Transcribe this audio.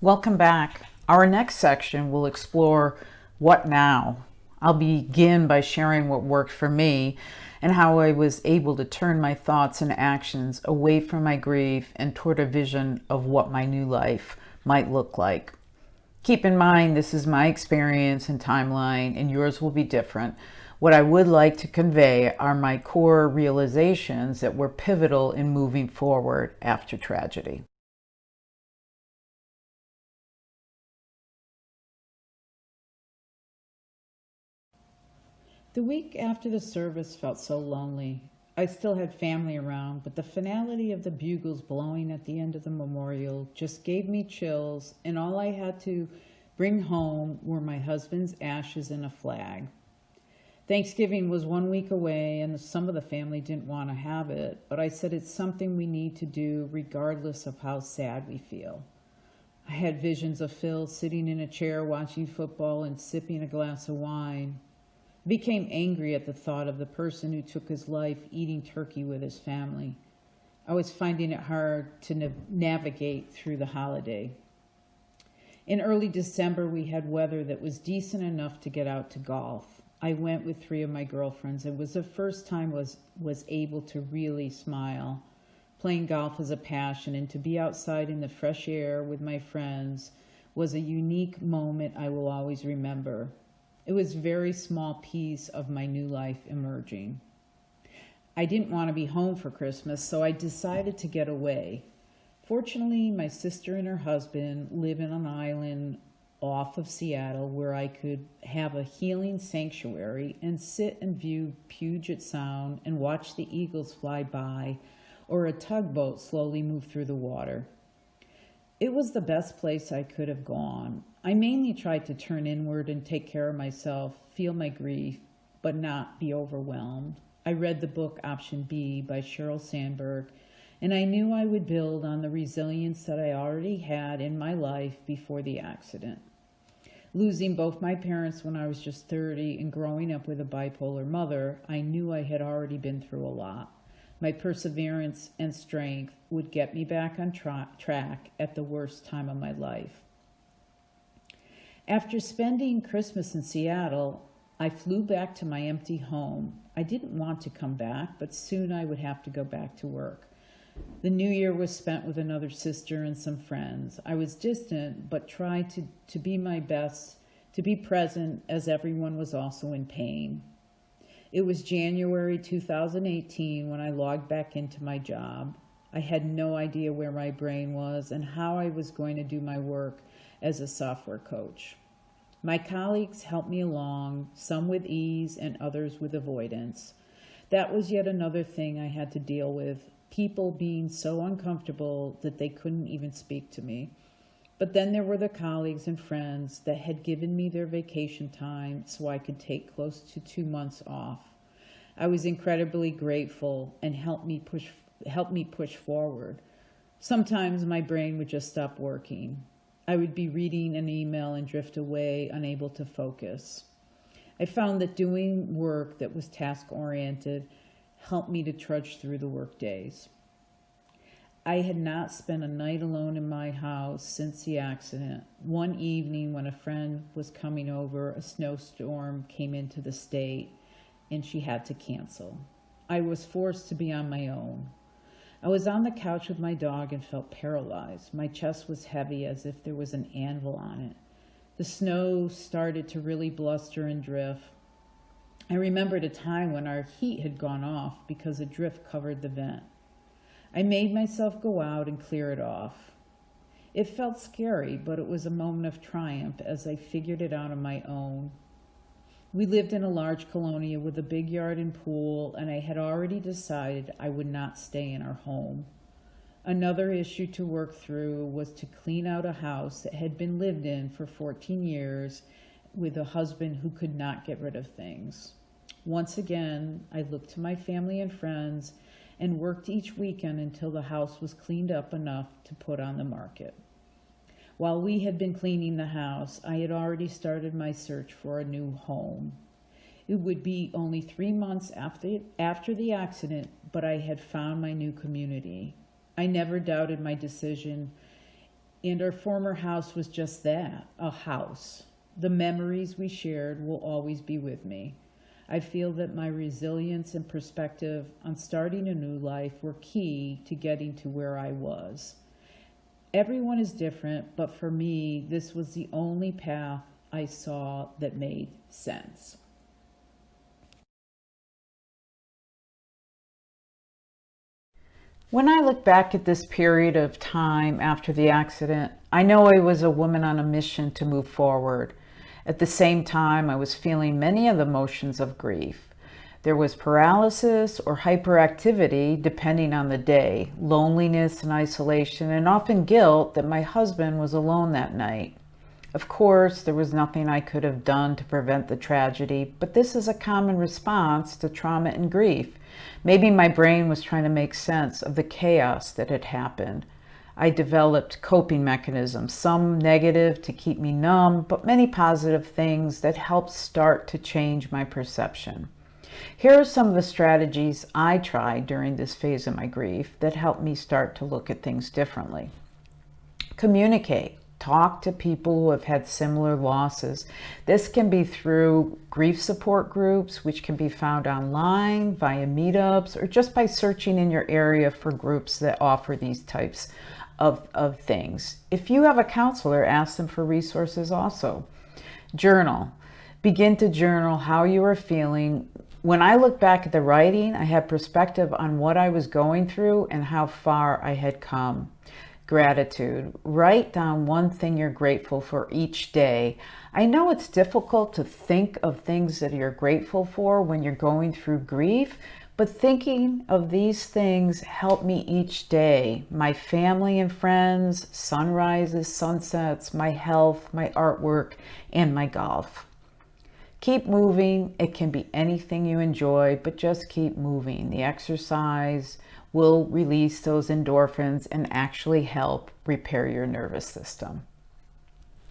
Welcome back. Our next section will explore what now. I'll begin by sharing what worked for me and how I was able to turn my thoughts and actions away from my grief and toward a vision of what my new life might look like. Keep in mind, this is my experience and timeline, and yours will be different. What I would like to convey are my core realizations that were pivotal in moving forward after tragedy. The week after the service felt so lonely. I still had family around, but the finality of the bugles blowing at the end of the memorial just gave me chills, and all I had to bring home were my husband's ashes and a flag. Thanksgiving was 1 week away, and some of the family didn't want to have it, but I said it's something we need to do regardless of how sad we feel. I had visions of Phil sitting in a chair watching football and sipping a glass of wine. Became angry at the thought of the person who took his life eating turkey with his family. I was finding it hard to navigate through the holiday. In early December, we had weather that was decent enough to get out to golf. I went with 3 of my girlfriends. It was the first time I was able to really smile. Playing golf is a passion, and to be outside in the fresh air with my friends was a unique moment I will always remember. It was a very small piece of my new life emerging. I didn't want to be home for Christmas, so I decided to get away. Fortunately, my sister and her husband live in an island off of Seattle where I could have a healing sanctuary and sit and view Puget Sound and watch the eagles fly by or a tugboat slowly move through the water. It was the best place I could have gone. I mainly tried to turn inward and take care of myself, feel my grief, but not be overwhelmed. I read the book Option B by Sheryl Sandberg, and I knew I would build on the resilience that I already had in my life before the accident. Losing both my parents when I was just 30 and growing up with a bipolar mother, I knew I had already been through a lot. My perseverance and strength would get me back on track at the worst time of my life. After spending Christmas in Seattle, I flew back to my empty home. I didn't want to come back, but soon I would have to go back to work. The new year was spent with another sister and some friends. I was distant, but tried to be my best, to be present as everyone was also in pain. It was January 2018 when I logged back into my job. I had no idea where my brain was and how I was going to do my work as a software coach. My colleagues helped me along, some with ease and others with avoidance. That was yet another thing I had to deal with, people being so uncomfortable that they couldn't even speak to me. But then there were the colleagues and friends that had given me their vacation time so I could take close to 2 months off. I was incredibly grateful and helped me push forward. Sometimes my brain would just stop working. I would be reading an email and drift away, unable to focus. I found that doing work that was task-oriented helped me to trudge through the work days. I had not spent a night alone in my house since the accident. One evening when a friend was coming over, a snowstorm came into the state and she had to cancel. I was forced to be on my own. I was on the couch with my dog and felt paralyzed. My chest was heavy as if there was an anvil on it. The snow started to really bluster and drift. I remembered a time when our heat had gone off because a drift covered the vent. I made myself go out and clear it off. It felt scary, but it was a moment of triumph as I figured it out on my own. We lived in a large colonia with a big yard and pool, and I had already decided I would not stay in our home. Another issue to work through was to clean out a house that had been lived in for 14 years with a husband who could not get rid of things. Once again, I looked to my family and friends and worked each weekend until the house was cleaned up enough to put on the market. While we had been cleaning the house, I had already started my search for a new home. It would be only 3 months after the accident, but I had found my new community. I never doubted my decision. And our former house was just that, a house. The memories we shared will always be with me. I feel that my resilience and perspective on starting a new life were key to getting to where I was. Everyone is different, but for me, this was the only path I saw that made sense. When I look back at this period of time after the accident, I know I was a woman on a mission to move forward. At the same time, I was feeling many of the emotions of grief. There was paralysis or hyperactivity, depending on the day, loneliness and isolation, and often guilt that my husband was alone that night. Of course, there was nothing I could have done to prevent the tragedy, but this is a common response to trauma and grief. Maybe my brain was trying to make sense of the chaos that had happened. I developed coping mechanisms, some negative to keep me numb, but many positive things that helped start to change my perception. Here are some of the strategies I tried during this phase of my grief that helped me start to look at things differently. Communicate. Talk to people who have had similar losses. This can be through grief support groups, which can be found online, via meetups, or just by searching in your area for groups that offer these types of things. If you have a counselor, ask them for resources also. Journal. Begin to journal how you are feeling. When I look back at the writing, I have perspective on what I was going through and how far I had come. Gratitude. Write down one thing you're grateful for each day. I know it's difficult to think of things that you're grateful for when you're going through grief, but thinking of these things help me each day. My family and friends, sunrises, sunsets, my health, my artwork, and my golf. Keep moving. It can be anything you enjoy, but just keep moving. The exercise will release those endorphins and actually help repair your nervous system.